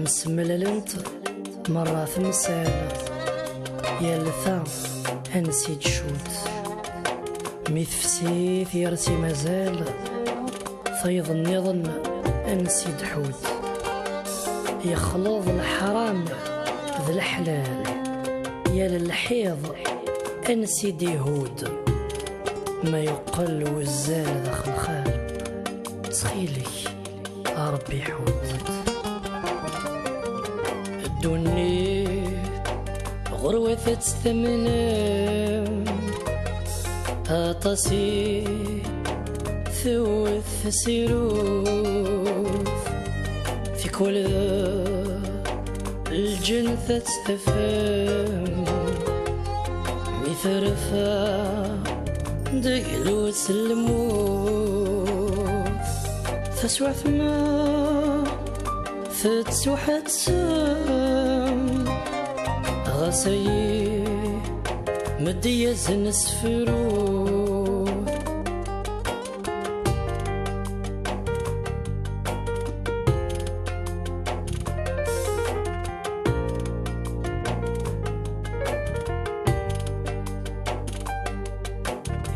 نسمللنت مرة في مسالة يا لثا أنسيد شوت ميثفسيث يرسي مازال فيض النظن أنسيد حوت يخلط الحرام ذا الحلال يا للحيض أنسيد يهود ما يقل وزال داخل خال تخيلك ربي حوت الدنيا غروة تستمنى أطاسي ثوث سيروف في كل الجنثة تستفهم ميثرفا دقلو سلموف فسوى ثما فتسوحة سام غسي مدية نسفرو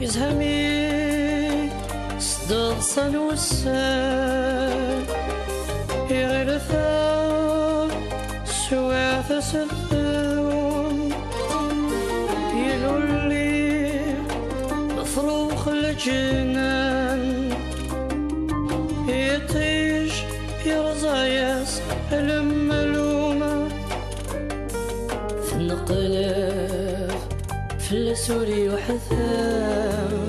يزهمي صدق صنوسان يغرفا سواث سفاون يلولي فروخ الجنان يطيش يرزايس الملومة في النقلاف في السوري وحثام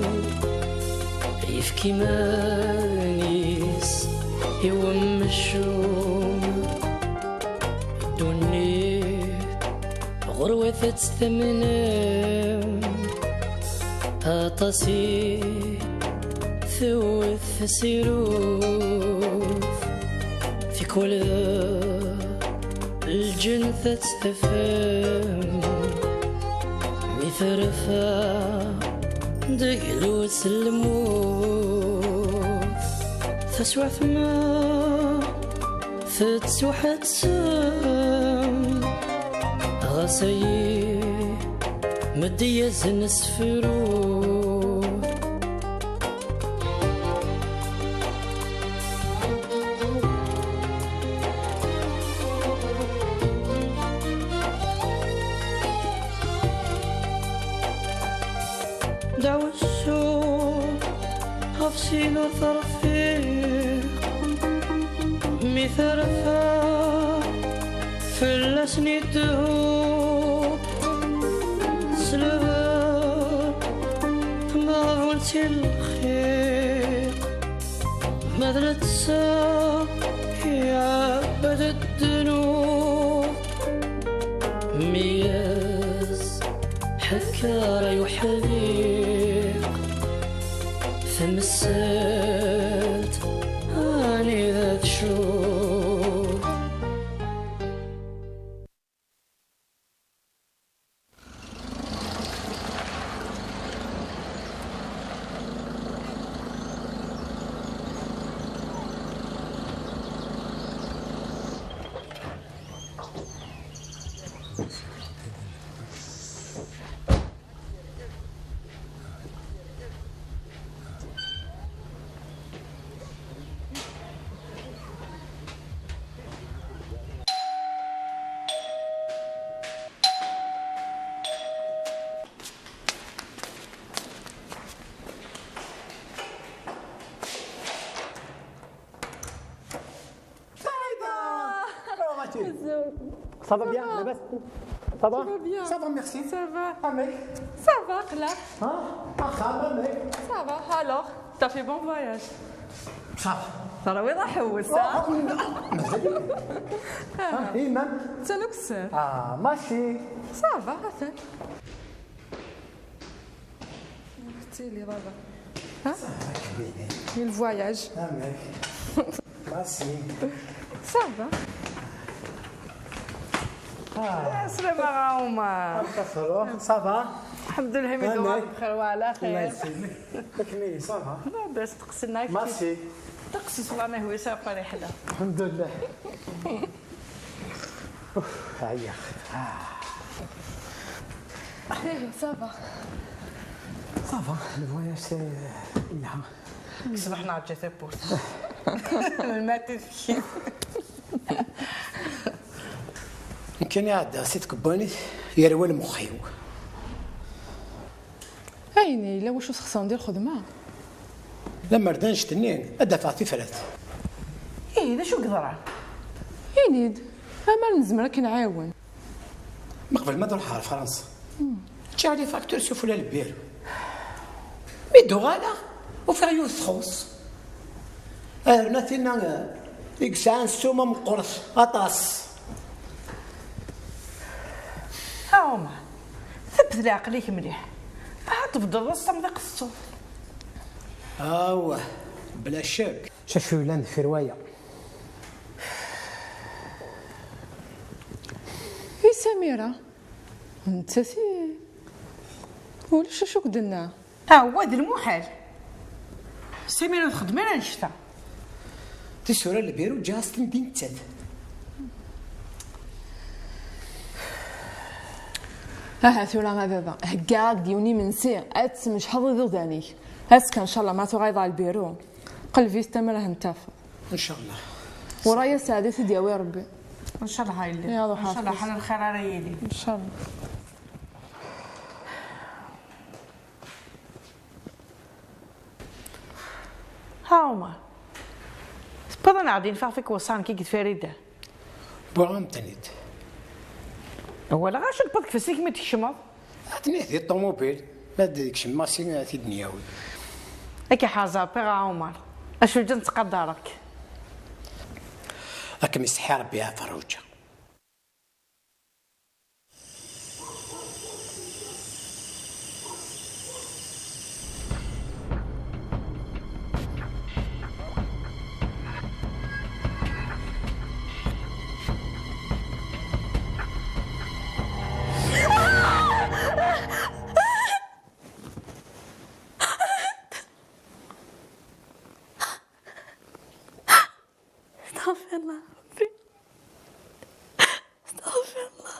يفكي مانيس يوم الشوم الدنيا غروة تستمنى أطاسي ثوث سيروف في كل الجنثة تستفهم ميثرفا دقلو سلموف فسوى ثما فتسوحة سام غسي مدية نسفرو دعوة السوق غفسين وثرفيق ميثرفا فلسني الدهوب سلبا ما قلتي الخير ماذا تسا يا عبد الذنوب مياز حكار يحذيق فمسات اني ذات شوق Ça va bien, Labas? Ça va? Ça va, merci. Ça va. Ah, mec. Ça va, là. Hein? Ah, ça va, mec. Ça va. Alors, t'as fait bon voyage? Ça va. ترى وين راح احول ساعة؟ ايه مام تنكسر. ماشي. صافا هاثا. قلتي لي بابا. ها؟ من الفواياج. ميك. ماشي. صافا. السلامة عمر. صافا. الحمد لله ميدوها بخير وعلى خير. الله يسلمك. تكملي صافا. باش تقصنا ماشي. تقصص والله ما هو ساقه رحلة. الحمد لله. هيا ايه صافا صافا لو فواياج سي انها صبحنا على جاتا بورت الماتت كيف يمكن عاد سيت كباني يا روال مخيو. عيني لا واش خصنا ندير خدمه لما ردانش تنين ادفع في فلات. ايه ذا شو قدران عينيد اما نزمر كنعاون من قبل ما نروح على فرنسا تجي علي فاكتور شوفوا لها البير ميدو غالا وفيها يوث خوص ناتينا إكسان سوما مقرص أطاس. هاهما ثبت لي عقليك مليح باه تفضل راسك ذاك الصوت أوه بلا شك شاشو لاند في رواية. اي سميرة انت ولا شو قدنا ها هو هذا المحال سميرة تخدم انا نشتا تسورة البيرو جاستن بنتات ها ثورة ما بابا هكاك ديوني من سي اتسم شحال ذو ذانيك هاتك ان شاء الله ما تغيض البيرو قلبي استمر هنتافا إن شاء الله ورايا سعادتي دياوي ربي ان شاء الله هاي اللي يلا ان شاء الله حافظ. حنا الخير على يدي. ان شاء الله ها هما سبضنا قاعدين فيك وصان كي قد فريده بوغام تنيت ولا غاش نقبضك في السيك ما تكشمض تنيت دي الطوموبيل ما ديك شماسي في دنياوي هكا حازا بيغا عمر اش وجد نتقدرك راك مسحي ربي يا فروجه. استغفر الله ربي استغفر الله.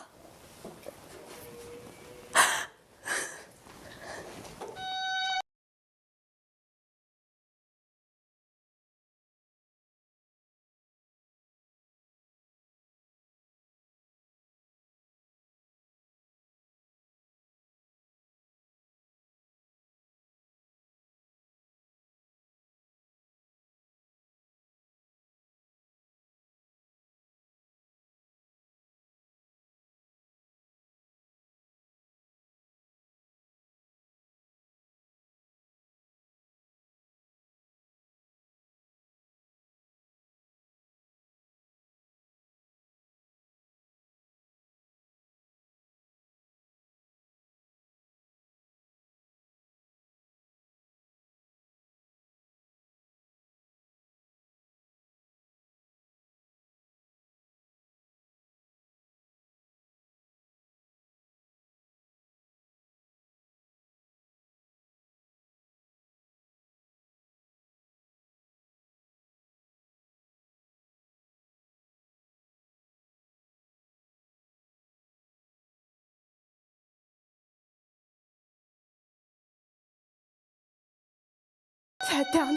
تعدى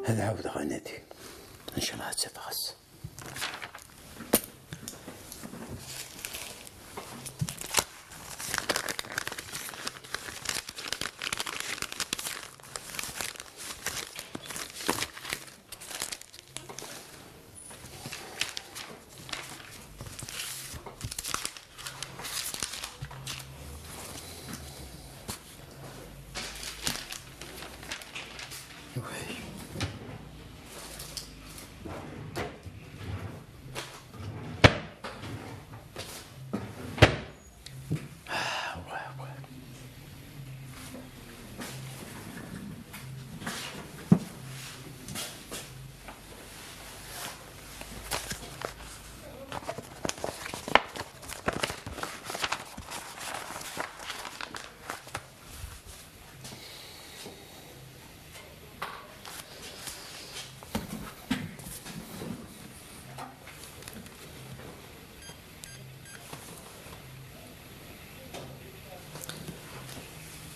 هذا عاود غنادي ان شاء الله تفغس.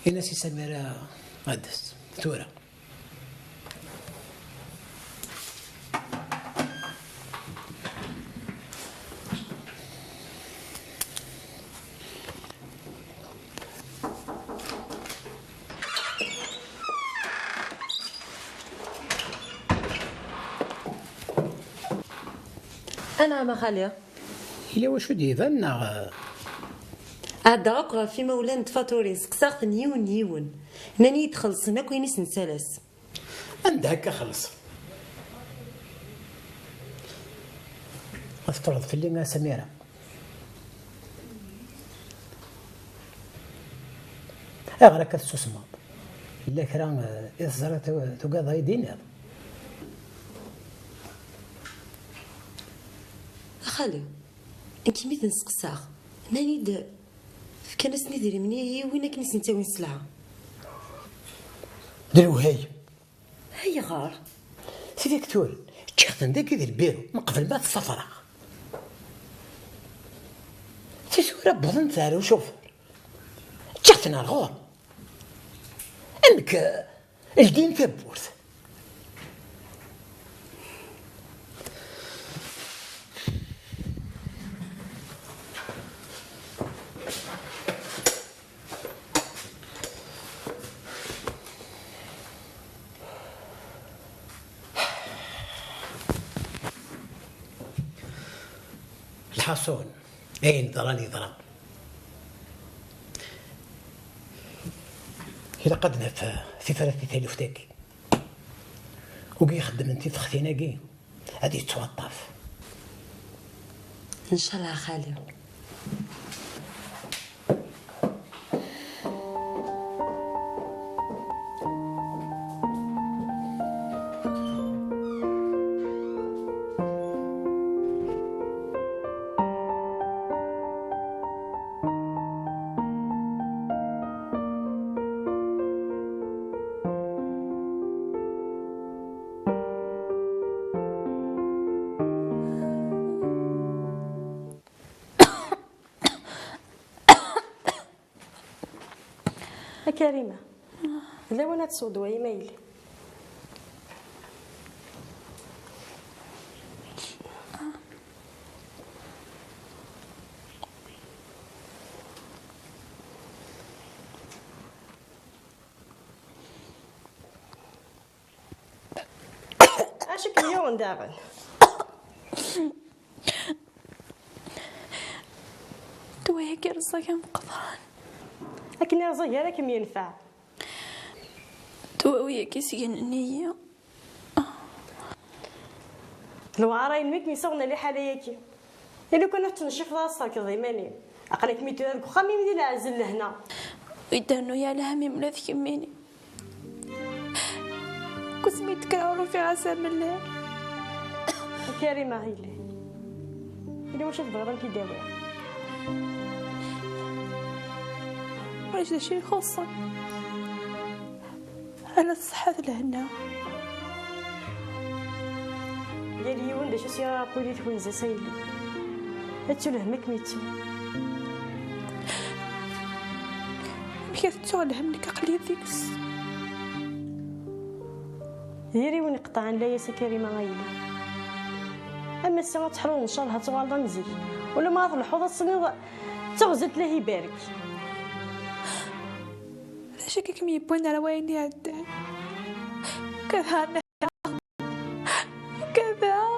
هنا سي سميرة غدس ثورة. أنا ما خالية إلا واش ديفا أداق في مولان تفاتوري سقساغت نيون ناني تخلصنا كوينيس نسالس عند هكا خلص. غتفرض في اللي سميرة اغرا كتسوسما الا كرا الزرا توقع ضايدين. خالي انكي ميت نسقساغ ناني كان سني ديري مني هي وين كنت نساوي السلعه دلو هاي هي غار سيدي كتور تشخصن داك ديال البيرو من قبل ما تسافر تسورة بظن تاعو وشوف تشخصنا الغور انك الدين ثبوت. الحصون اين ضراني ضرب إلا قدنا في 3000 تاكي وكي يخدم انتي في ختيناكي غادي يتوظف ان شاء الله خالي. كريمة لا وانا تصود وهي مايلي عاشك مليون داغن دويا كرزة كم قطران لكن رزق هذا كم ينفع دويا كيسين النية لو عراين ميك ميصغنا لي حالياكي إلا كنا تنشف راسك ضيماني أقلك ميتو هذاك خامي مدي العزل لهنا ويدانو يا لهمي ملاذ كميني كسمي تكراولو في غاسة من الليل كريمة هيلي إلا واش تبغي كي داوي واش داشي يخصك على الصحة لهنا ديال يون داش سيرا قولي تكون زسايلي هاتو لهمك ميتو بكيف تولهم لك عقلي ديكس ديري وين قطعان لا يا سي كريمه غايله. اما الساعه تحرون ان شاء الله تغالطا مزيك ولا ما تلحظ الصنيض تغزت له يبارك. علاش هكاك ميبوين على وين عدان كذا كذا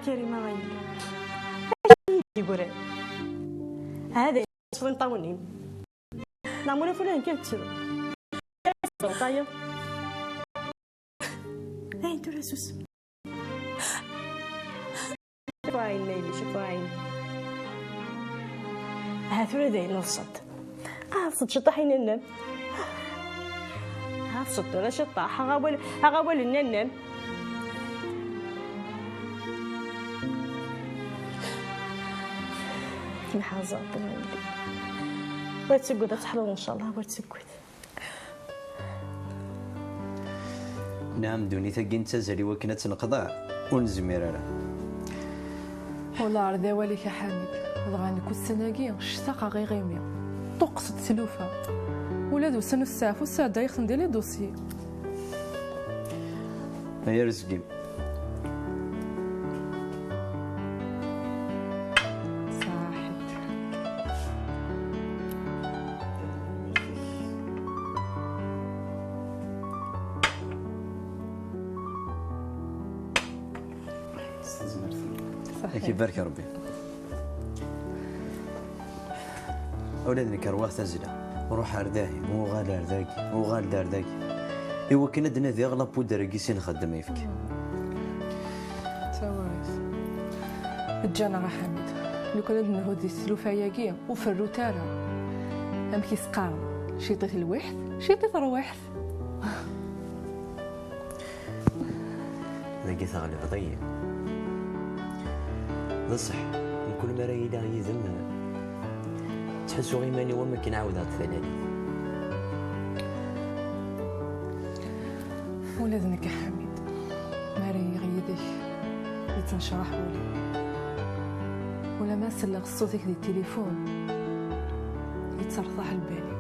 كريمه غايله يقول هذا صرين طاونين نعمل فلان كيف تشرب طيب هاي انتو راسوس شوفوا عين ليلي شوفوا عين هاتوا داين الصد صد شطاحين النم صد ولا شطاح هغاول النم محازة وتسكد تحلو ان شاء الله وتسكد. نعم دوني تاكين تزالي وكنا تنقضى ونزمير راه والله رضا والك يا حميد بغاني كل سناكي شتاقه غير غيمي طقست تلوفه ولادو سنو الساعه والساعه دايخ ندير لي دوسي هيا رزقي يبارك يا ربي. اولادنا كرواح تنزله وروح ارداهي وغال ارداكي وغال دارداكي ايوا كنا دنا ذي اغلب بودر كيسين خدام يفكي توايس الجانا راه حميد لو كان نهودي السلوفاياكي وفرو تالا ام كيسقار شيطيت الوحد شيطيت رواحد ذاكي ثغلي ضيق صح من كل مرة إلا يذم تحسو غيماني وما كنعاود هاد الثلاثة ولادنك يا حميد ماري غيدك يتنشرح ولي ولا ما سلغ صوتك ديال التليفون يترضح البالي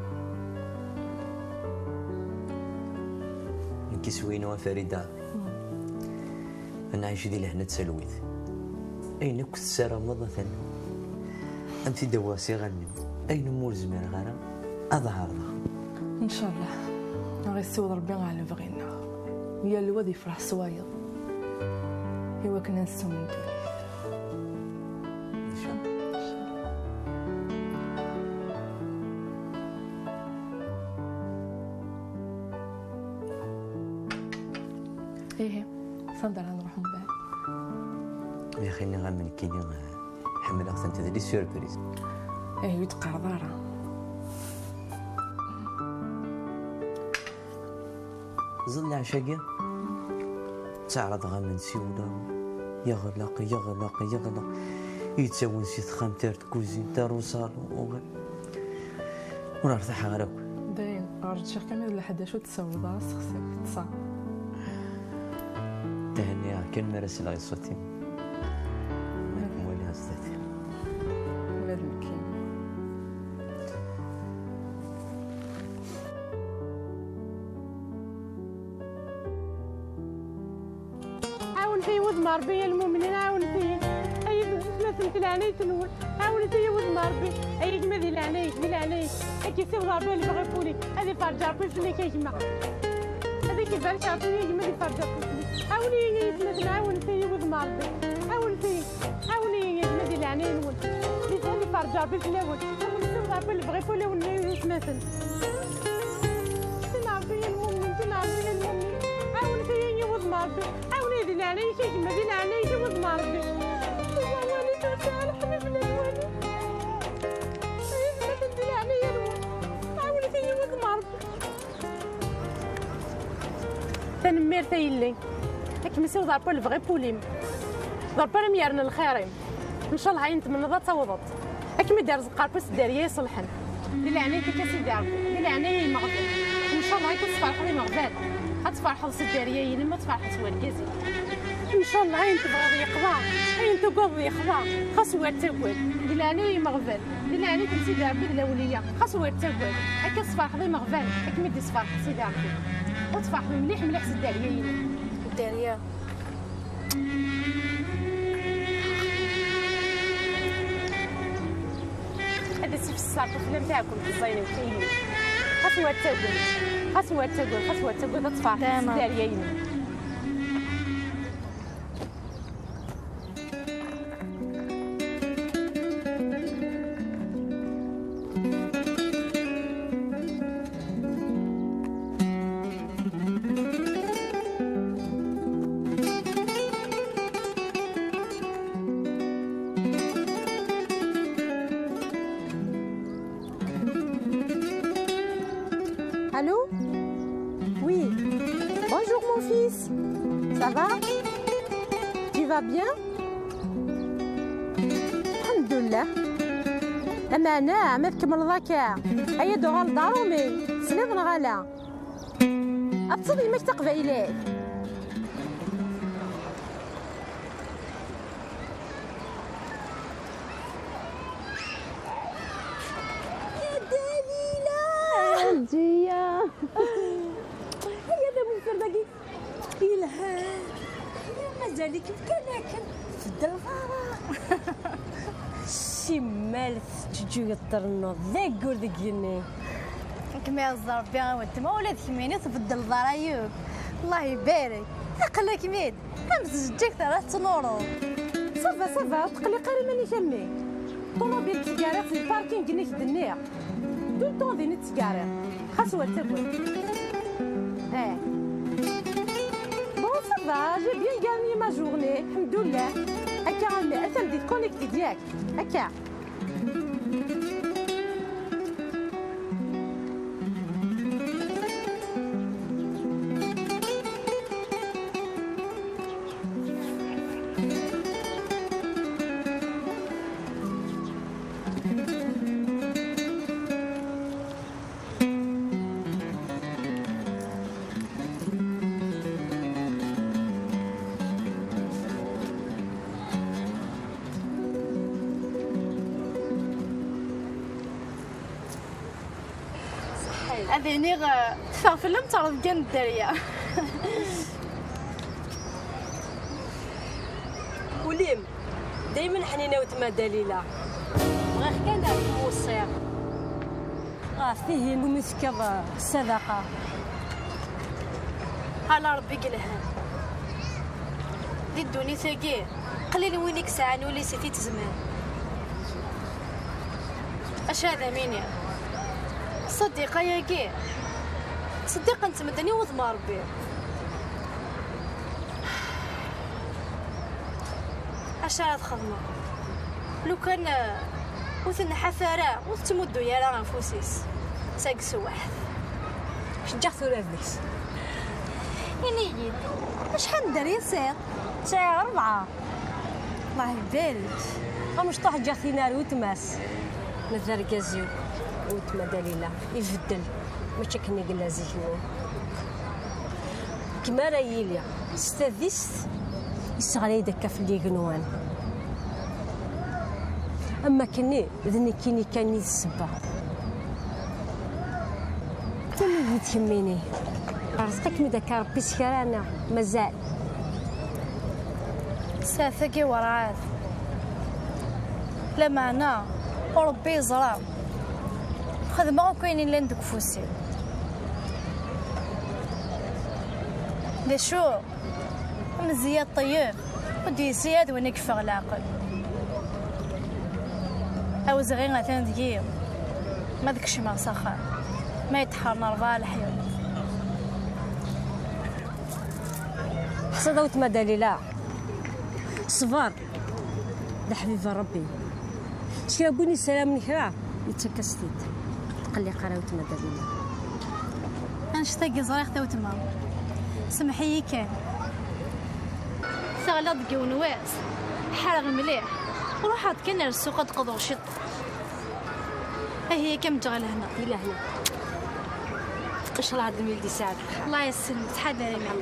كيسوينو فريدة أنا عايش دي لهنا تسلويت أين كنت سارة مضة أنت دواسي غنم أين مول زمير غارة أظهر إن شاء الله غير سود ربي غالب بغينا ويا الواد يفرح صوايض إوا كنا نسو من دولي إن شاء الله. إيه صندر نروح من بعد يا أخي إني غنمن كيني حمل أخت تدري سيربريز إيه يتقع ضارة ظل عشاقية تعرض غامن سيولا يغلق يتساون سي ثخام تارت كوزين تارو صالو ونرتاح غير داين رجع شيخ كامل لحد شو تسوي ضاع سخسك تصا تهنيها كان مراسل غير صوتي مولي هزتي ولاد المكين عاون في ود مربي المؤمنين عاون في اي ثلاثه العنايه تنول عاون في ود مربي اي جمع ديال العنايه كي سيو ربي اللي بغى يقولي هذه فرجه في اللي كيجمع هذه كيبان تعطيني جمع ديال فرجه عاوني يا ثلاثه عاون في ود مربي عاوني يا جمع ديال العنايه نول اللي فرجه في الاول سيو ربي اللي بغى يقولي ولا يتمثل تنعرفي المؤمن عاون في ود مربي عاوني ديال العنايه كيجمع ديال العنايه ود مربي والي تعال حبيبنا الوالي ديال العنايه عاوني في ود مربي تنمير تايلي هاك مسيو ضربو الفغي بوليم ضربو راه ميارنا الخيرين ان شاء الله عينت من ذا توضت هاك مي دار زقار بس داريه يصلحن ديال العنايه كاسي دار ديال العنايه مغفل ان شاء الله هاك تفرحوا لي مغفال غتفرحوا الداريه ما تفرحوا سوالكازي ان شاء الله عين تبغى يقضى عين تقض يقضى خاص واد تاول ديال لعني مغفل لعني كل سيدي عبد الاوليه خاص هو يتاكل هكا صفاح ذي مغفل هكا مدي صفاح سيدي عبد وصفاح مليح مليح سيدي عيين الداريه هذا سيف الساق الفيلم تاعكم في الصيني وكاين خاص هو يتاكل خاص هو يتاكل خاص هو يتاكل صفاح سيدي عيين Allô? Oui. Bonjour mon fils. Ça va? Tu vas bien? الحمد لله. أنا ما تكمل ذاك هيا دوغا لدارومي سلام نغالا أتصدي ماش تقبايلات جيا هيا دابا الفرداكي إلهام يا مازالك بكلاكن في الدلفارة شمال تجو يطرنو ذاك قول ذاك يني كما يزرب بيها وانتما ولاد كميني تبدل ضرايب الله يبارك اقلك ميد امس جيك ترى تنورو صافا تقلي قريب ماني شمي طوموبيل تسكارير في الباركينغ نيك دنيا دول طون ديني تسكارير خاص هو تاكل بون صافا جي بيان غاني ما جورني الحمد لله هكا عمي اتمدي كونيكتي ديالك هكا هذه نيغ تفاق فيلم تعرض كان الداريه وليم دايما حنينه وتما دليله غير كان الموصير فيه المسكب الصدقه على ربي قلها دي الدوني ثاقيه قليل وينك ساعه نولي سيتي تزمان اش هذا مين يا صديقه يا كي صديقه انت مدني وضما ربي اش راه تخدموا لو كان وثن حفاره وتمدوا يا راه نفوسيس ساقس واحد شجعت ولا فليس ينيجي شحال ندير يسير ساعه 4 الله يبارك غمشطوح جاتي نار وتماس نذر كازيو وتما دليله يفدل ماشي كني قلنا زيكني كما راه يليا استاذيست يستغلي دكا في اللي قنوان اما كني ذني كيني كاني السبه تمي يتهميني رزقك من داك ربي سكرانا مازال سافكي ورعاد لا معنا وربي يزرع خدمة كاينين اللي عندك فوسي لا شو مزياد طيب ودي زياد وينك في العقل او زغير غاتان دقيق ما داكشي ما سخان ما يتحرنا 4 الحيوان حصدوت ما دليله صفار لحبيب ربي شابوني سلام نكرا يتكستيت قال لي قراوت ما دليله انشتاقي زريخ توتما سمحي كان ثغلط قونواس حرق مليح وروحات كان السوق تقضوا شط هي كم جغل هنا الى هنا اش راه هاد الميل دي ساعه الله يسلمك تحداري معاك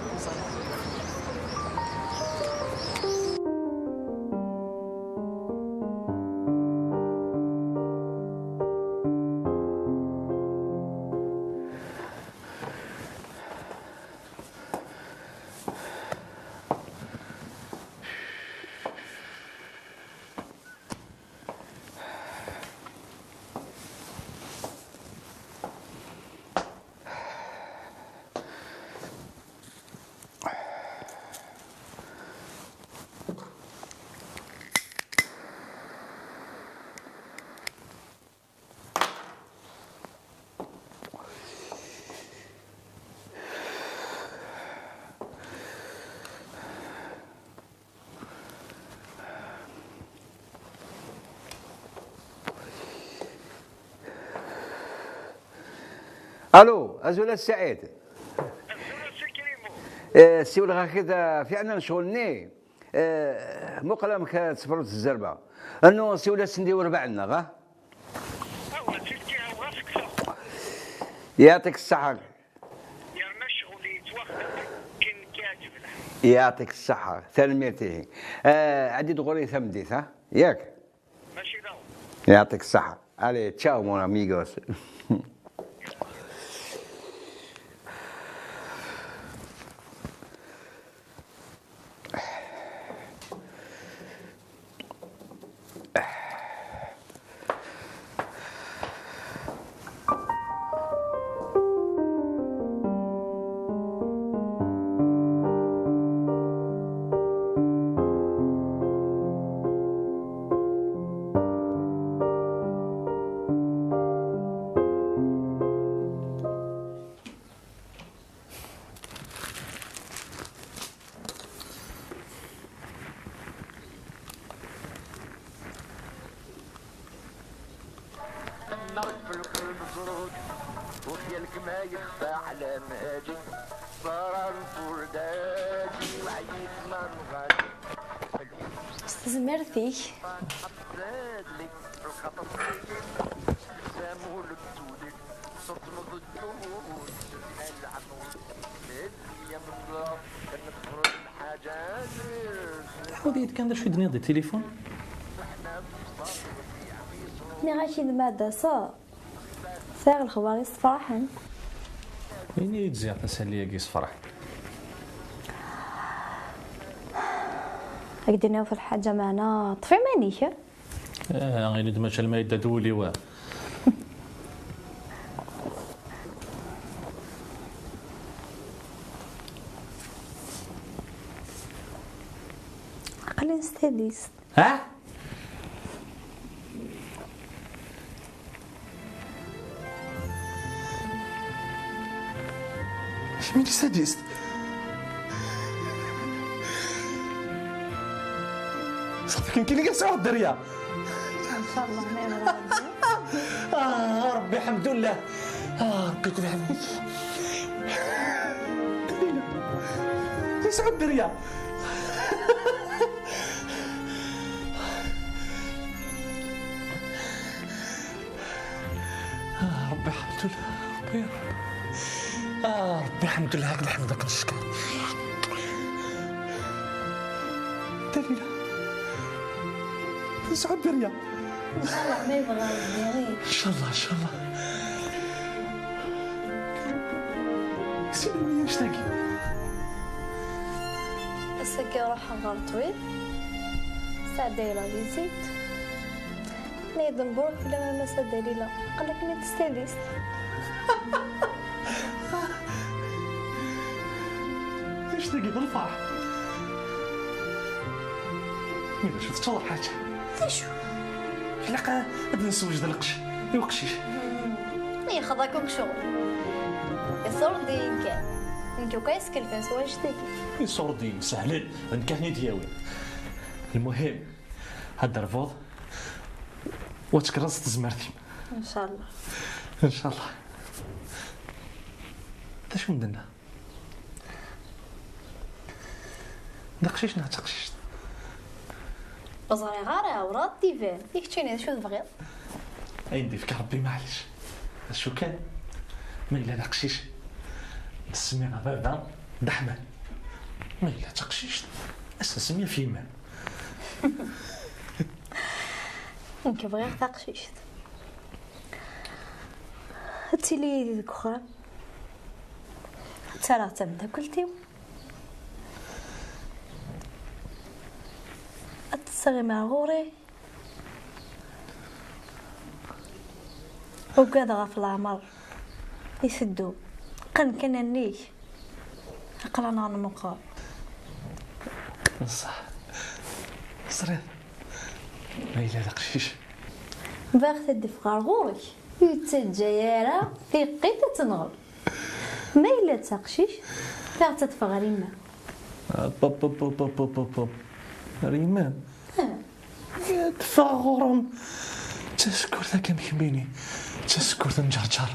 الو ازولا السعيد. سي ولا كذا فعلا شغلني مو كلامك تسفرت الزربه انه سي ولا سنديو ربعنا غا. يعطيك الصحة. يعطيك الصحة ثلميتيه. عندي دغوري ثمديت ها ياك؟ ماشي داو. يعطيك الصحة. علي تشاو مون اميغوس. زمرتي حودي كان شوي دنيا دي تليفون مي غاشي المادة صا ساغ الخبار يصفرحن وين يتزيع تسالي كيس فرح هكدنا في الحاجة معنا طفي مانيك غير دماش المايدة دولي واه عقلي نستهديس ها اش مين استهديست صافي كان كاين كاع الدريا ان شاء الله ما ربي الحمد لله ربي كل الحمد يسعد الدريا ربي الحمد لله ربي ربي الحمد لله هكذا حمدك نشكر دليلة يسعد الدريا ان شاء الله ما يبغى غير ان شاء الله ان شاء الله سيدي وين نشتاقي السكي روح نهار طويل ساعة دايرة لي زيت نايض نبورك بلا ما مسا دليلة قالك ما تستهديس نشتاقي بالفرح مين شفت شو حاجة شو حلقة بدنا نسوي جدا القش يوقشيش هي خذاكوك شغل يصور دين كان انتو كايس كلفين سوا جديد يصور دين سهلين نكهني دياوي المهم هاد الرفوض وتكرست زمرتي ان شاء الله ان شاء الله تا شو ندنا نقشيشنا تقشيش بزاري غارة وراد ديفان ديك تشيني شو تبغي عندي فيك ربي معليش شو كان ما إلا نقشيش السميرة باردة دحمان ما إلا تقشيش أساسا مية في مال انك بغير تقشيش هاتيلي ديك اخرى ترى تبدا كلتي أتصغي مع غوري وقاد غاف العمر يسدو قن كان نيك قرانا على المقام صح صريت ما إلا دقشيش باغ تدي في غوري يتجايرة في قيتة تنغل ما إلا تقشيش باغ تدفع ريما بوب بوب بوب بوب بوب بوب ريمان دفع غورم تسكر ذاك مكميني تسكر نجرجر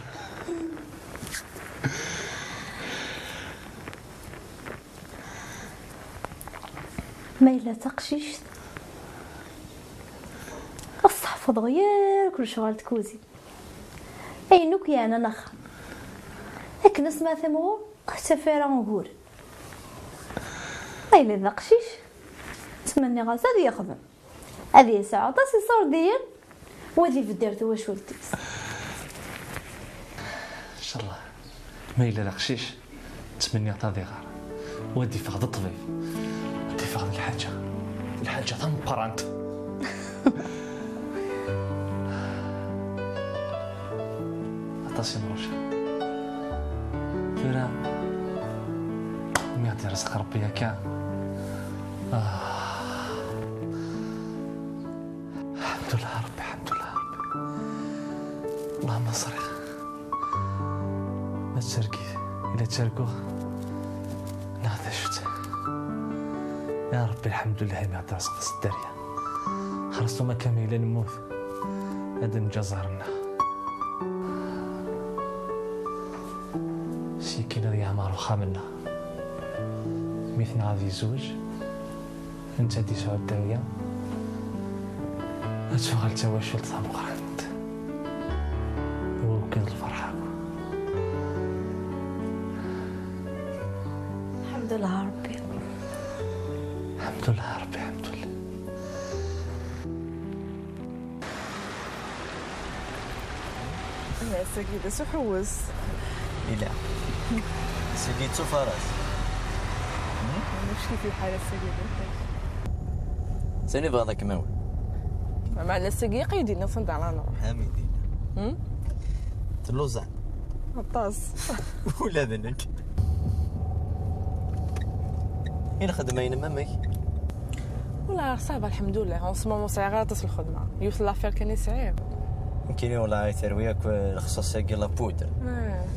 ما إلا تقشيشت أصحفظ غير كل شغال تكوزي أينوك يعني نخ هاك نسمع ثمو سفيرة نقول ما إلا تقشيش تمني غاز هذه يخدم هذه يساعد طاسي صار ديال وذي في الدار واش ولتيس ان شاء الله ما الا لقشيش تمني عطا غار ودي فقد الطبيب ودي فقد الحاجه تنقرانت عطاسي نروش فيرا ميعطي رزق ربي هكا الحمد لله ربي الحمد لله ربي اللهم صرخ ما تشاركي إلا تشاركوه ناخذ شفت يا ربي الحمد لله ما عطى رزق الدارية خلصتو ما كامل نموت هذا نجا زهرنا شي كاين هذه عمار وخا منا مثل غادي يزوج انت دي سعود الداوية اتشغل تواشل تمقرنت وكل الفرحة الحمد لله ربي الحمد لله ربي الحمد لله يا سيدي شو حوس لا سيدي تفرس مشكي في حالة سيدي سيني بغضك مول مع السقي قيدي نصنت على نروح حميدينا تلوزع الطاس ولا ذنك إلا خدمين مامك والله صعب الحمد لله اون سو مومون صعيب غير تصل الخدمه يوصل لافير كان صعيب يمكن والله ثروياك الخصاص ساقي لا بودر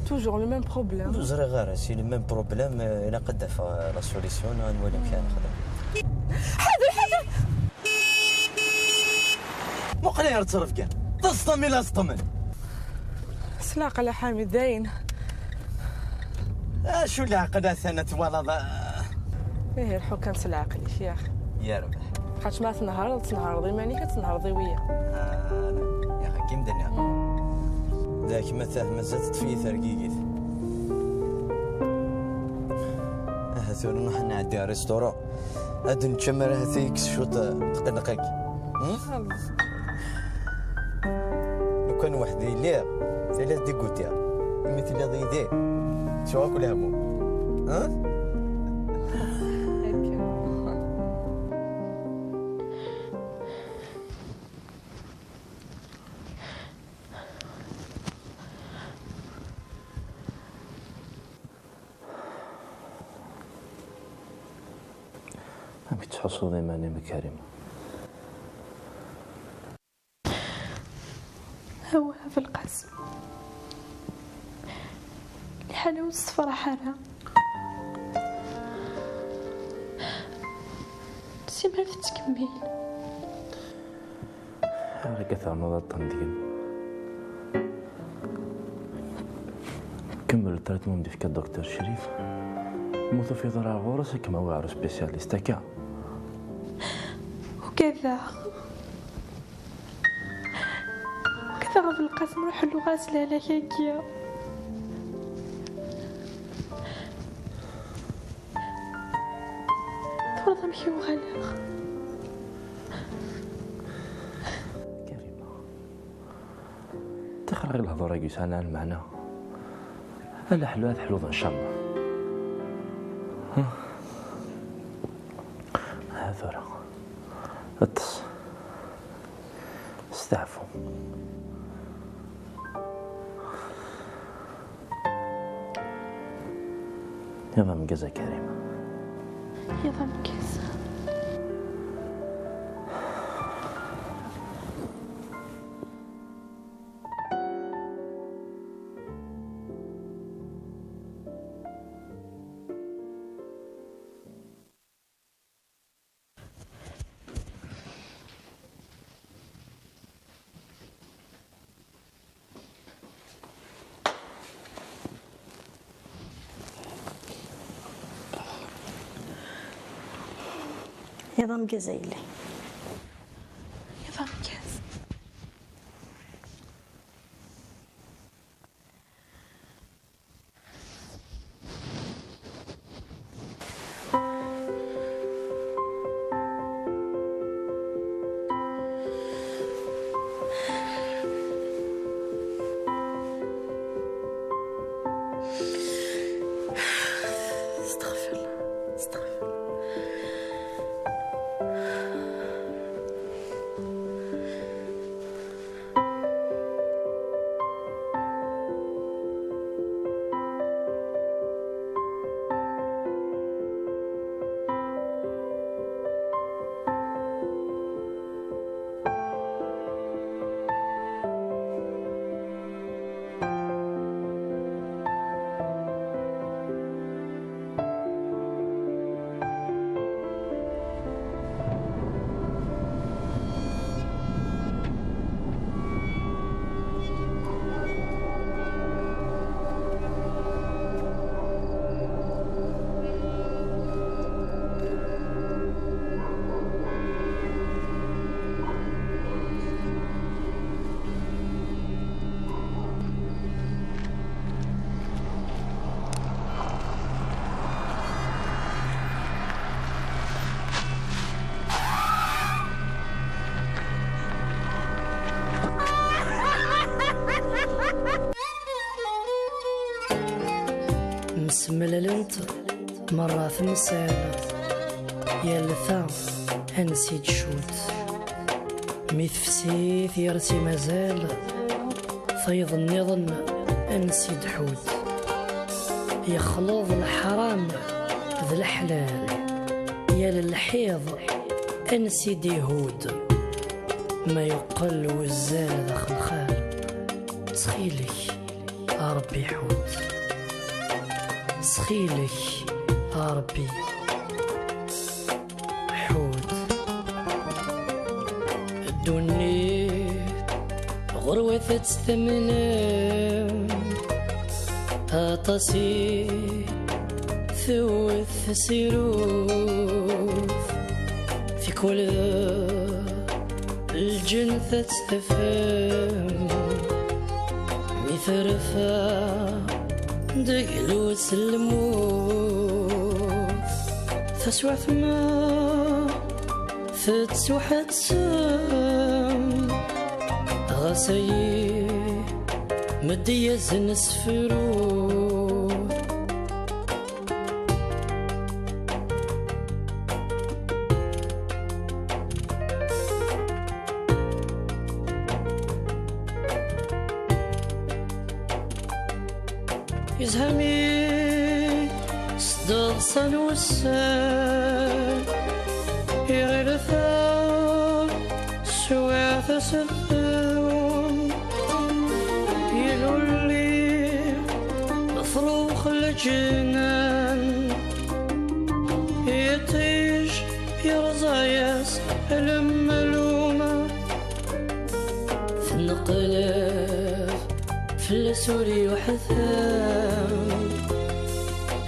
توجور لو ميم بروبليم زري غير سي لو ميم بروبليم الا قد لا سوليسيون نولي كان نخدم حاضر مو قليل تصرف كان تصطم لا تصطمن سلاقه لا حامد داين شو اللي عقدها ثانية والله ايه الحكام سلعقلي يا اخي يا ربح خاطش ما تنهار ضيماني كتنهار ضيويه يا اخي كيم دنيا ذاك مازال تفيث رقيقيت ثور نروح نعدي ريستورون هاد نتشمر هذيك شو تقلقك لو كان وحدي ليه ثلاث دي قوتيا مثل هذي دي شو اكل همو ها تحصل ضيماني مكارم هو في القسم الحلاوة الصفرا حالها سي ما تكمل هذا كثر نضال التنظيم كمل التريتمون ديالك الدكتور شريف موثو في ضرع غورس كما واعر سبيسياليست هكا وكذا في القسم روح له غاسله على هكيا تفرض مشي وغلاغ كريمة تخرج الهضره يسالنا المعنى هلا حلوات حلوة ان شاء الله هذا اتص استعفوا يلا مقزة كريمة يلا مقزة يضم جزايلي يضم كاس مسمللنت مرة في مسالة يا لثا أنسيد شوت ميثفسيث يرسي مازال فيض النظن أنسيد حوت يخلط الحرام ذا الحلال يا للحيض أنسيد يهود ما يقل وزال داخل الخال تخيلك ربي حوت سخيلك ربي حوت الدنيا غروة تستمنى أطاسي ثوث سيروف في كل الجنة تستفهم مثرفة دقلو سلموف فسوى ثما فتسوحة سام غسي مدية زنسفروف يزهمي صدق صنوسان يغرثا سواث سفاهم يلولي فروخ الجنان يطيش يرزاياس الملومة في النقلاف في السوري وحثام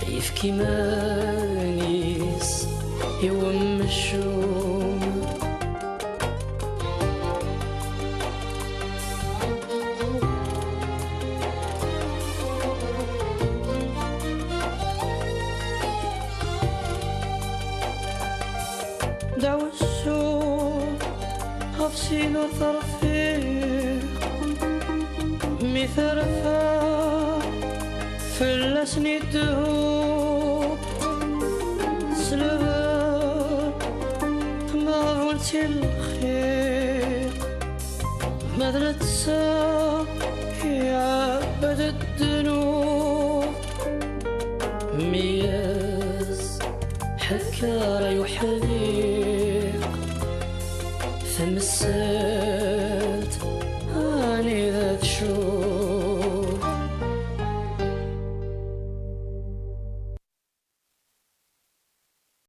يفكي مانيس يوم الشوم دعوة السوق هفسين وثرفيق مثرفة فلسني الدهوب سلبا ما قلت الخير ماذا تسا يا عبد الذنوب مياس حكار يحذيق فمسا